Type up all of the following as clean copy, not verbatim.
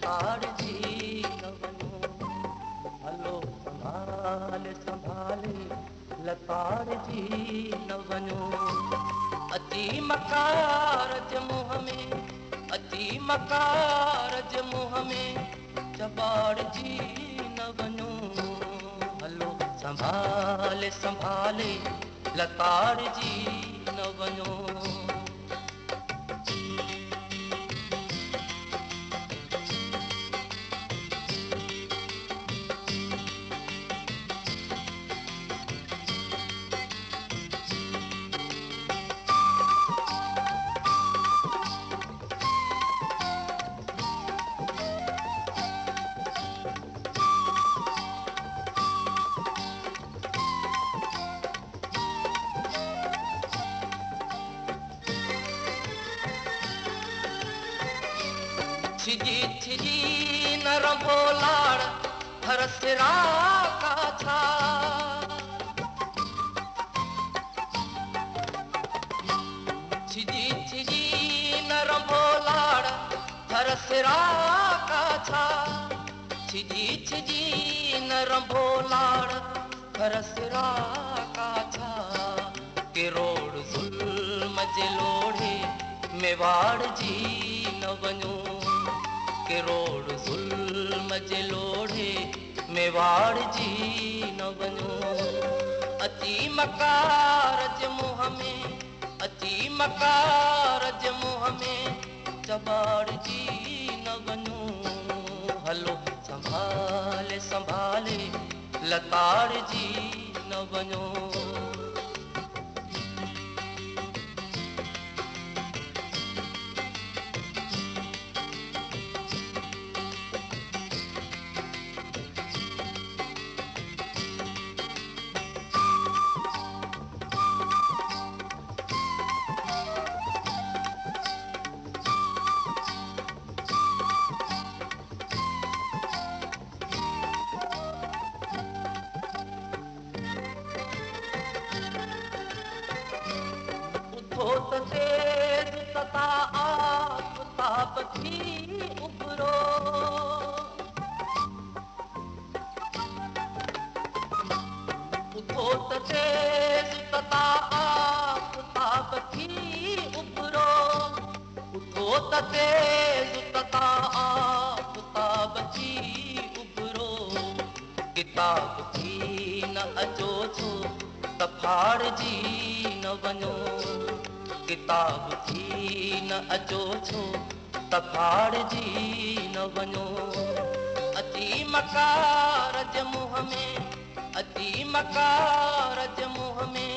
लताड़जी न वञो। हलो संभाले संभाले लताड़जी न वञो। अची मकार जे मुंहं में, अची मकार जे मुंहं में चबाड़जी न वञो। हलो संभाले संभाले लताड़जी न वञो। छिजी छिजी न रंभो लाड़ हर सिरा का था। छिजी छिजी न रंभो लाड़ हर सिरा का था। छिजी छिजी न रंभो लाड़ हर सिरा का था। के रोड ज़ुल्म जे लोढ़े मेवाड़ जी न वञो। के रोड ज़ुल्म जे लोढ़े मेवाड़ जी न वञो। अची मकार जे मुंहं में, अची मकार जे मुंहं में चबाड़ जी न वञो। हलो संभाले संभाले लताड़ जी न वञो। उठो त तेज तता आफ़ताब थी उभरो। उठो त तेज तता आफ़ताब थी उभरो। उठो त तेज तता आफ़ताब थी उभरो। किताब थी न अचो छो त फाड़जी न वञो। किताब थी न अचो छो त फाड़जी न वञो। अची मकार जे मुंहं में, अची मकार जे मुंहं में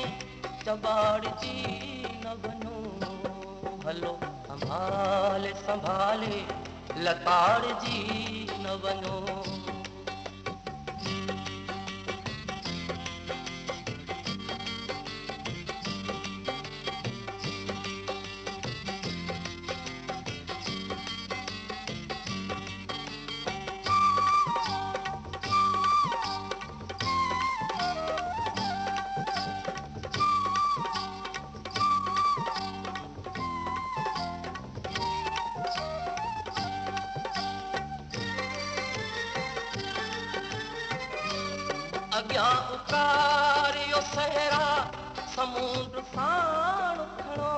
चबाड़जी न वञो। हलो संभाले संभाले लताड़जी न वञो। अॻियां उकारियो सहरा समुंड साण खणो।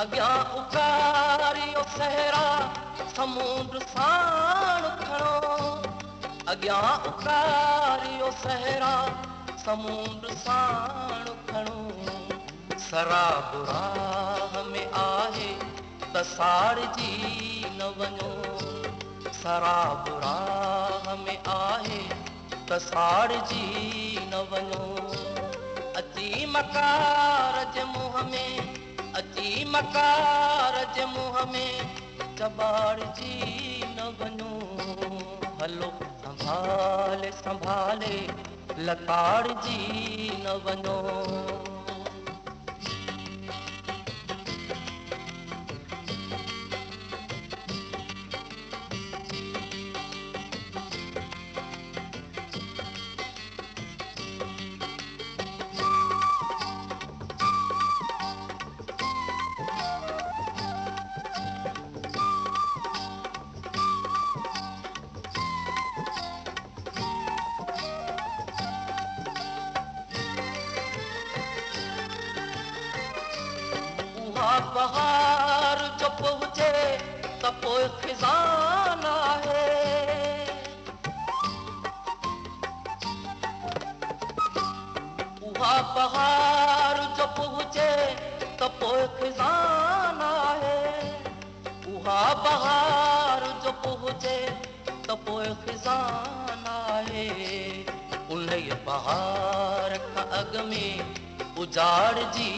अॻियां उकारियो सहरा समुंड साण खणो। अॻियां उकारियो सहरा समुंड साण खणो। शराब राह में आहे त साड़जी न वञो। शराब राह में आहे त साड़जी न वञो। अची मकार जे मुंहं में, अची मकार जे मुंहं में चबाड़जी न वञो। हलो संभाले संभाले लताड़जी न वञो। उहा बहार जो पहुचे त पोइ खिज़ान आहे। उहा बहार जो पहुचे त पोइ खिज़ान आहे। उहा बहार जो पहुचे त पोइ खिज़ान आहे। उन बहार खां अॻ में उजाड़जी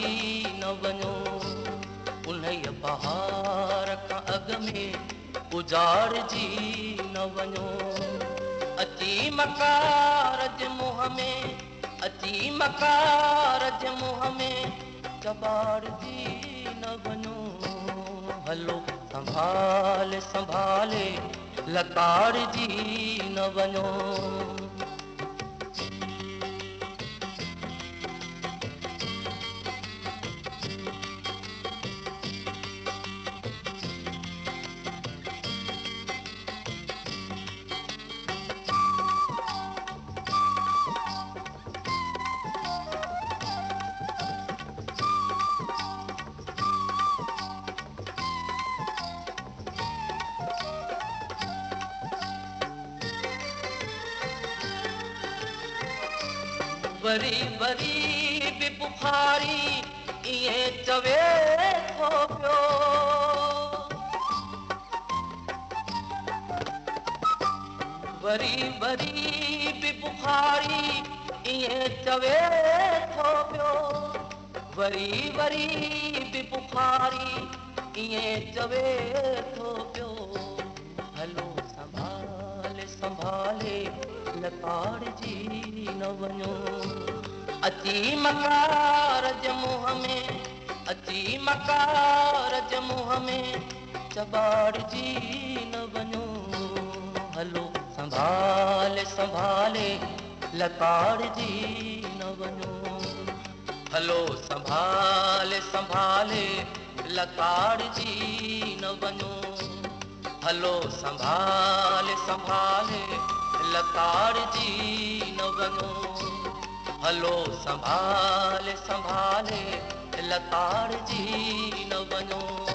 न वञो। उन बहार खां अॻ में उजाड़जी न वञो। अची मकार जे मुंहं में, अची मकार जे मुंहं में चॿाड़जी न वञो। हलो संभाले संभाले लताड़जी न वञो। वरी वरी बि बुखारी इएं चवे थो पियो। वरी वरी बि बुखारी इएं चवे थो पियो। वरी वरी बि बुखारी इएं चवे थो पियो। हलो संभाले संभाले लताड़जी न वञो। अची मकार जे मुंहं में, अची मकार जे मुंहं में चॿाड़जी न वञो। हलो संभाले संभाले लताड़जी न वञो। हलो संभाले संभाले लताड़जी न वञो। हलो संभाले संभाले लताड़जी न वञो। हलो संभाले संभाले लताड़जी न वञो।